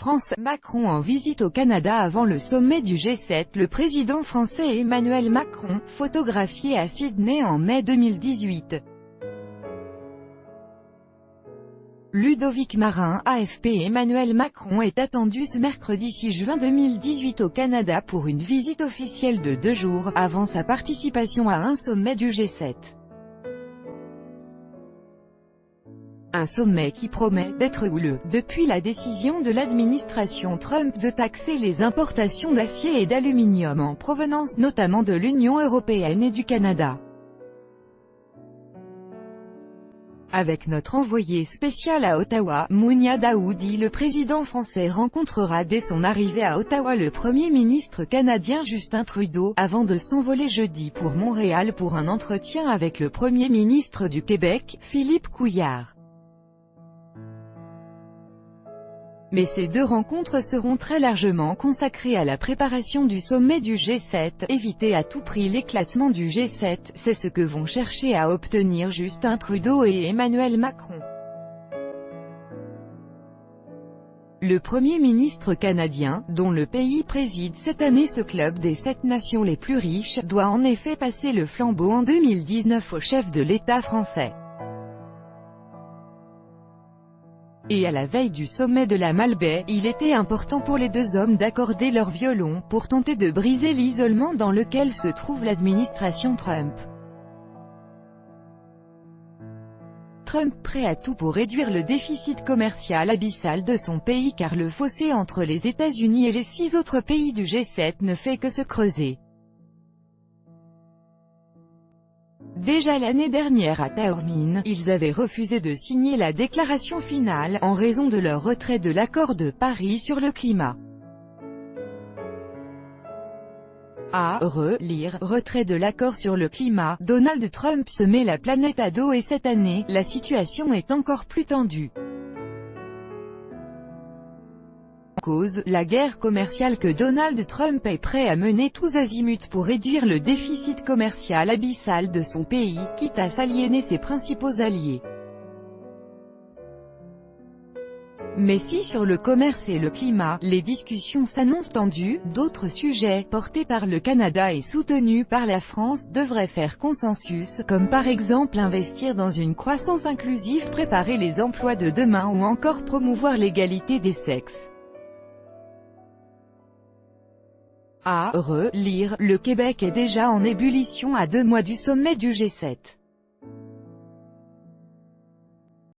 France, Macron en visite au Canada avant le sommet du G7. Le président français Emmanuel Macron, photographié à Sydney en mai 2018. Ludovic Marin, AFP. Emmanuel Macron est attendu ce mercredi 6 juin 2018 au Canada pour une visite officielle de 2 jours, avant sa participation à un sommet du G7. Un sommet qui promet d'être houleux, depuis la décision de l'administration Trump de taxer les importations d'acier et d'aluminium en provenance notamment de l'Union européenne et du Canada. Avec notre envoyé spécial à Ottawa, Mounia Daoudi, le président français rencontrera dès son arrivée à Ottawa le Premier ministre canadien Justin Trudeau, avant de s'envoler jeudi pour Montréal pour un entretien avec le Premier ministre du Québec, Philippe Couillard. Mais ces 2 rencontres seront très largement consacrées à la préparation du sommet du G7. Éviter à tout prix l'éclatement du G7, c'est ce que vont chercher à obtenir Justin Trudeau et Emmanuel Macron. Le Premier ministre canadien, dont le pays préside cette année ce club des 7 nations les plus riches, doit en effet passer le flambeau en 2019 au chef de l'État français. Et à la veille du sommet de la Malbaie, il était important pour les 2 hommes d'accorder leur violon pour tenter de briser l'isolement dans lequel se trouve l'administration Trump. Trump prêt à tout pour réduire le déficit commercial abyssal de son pays car le fossé entre les États-Unis et les 6 autres pays du G7 ne fait que se creuser. Déjà l'année dernière à Taormine, ils avaient refusé de signer la déclaration finale, en raison de leur retrait de l'accord de Paris sur le climat. À relire, retrait de l'accord sur le climat, Donald Trump se met la planète à dos et cette année, la situation est encore plus tendue. Cause, la guerre commerciale que Donald Trump est prêt à mener tous azimuts pour réduire le déficit commercial abyssal de son pays, quitte à s'aliéner ses principaux alliés. Mais si sur le commerce et le climat, les discussions s'annoncent tendues, d'autres sujets, portés par le Canada et soutenus par la France, devraient faire consensus, comme par exemple investir dans une croissance inclusive, préparer les emplois de demain ou encore promouvoir l'égalité des sexes. À relire, le Québec est déjà en ébullition à 2 mois du sommet du G7.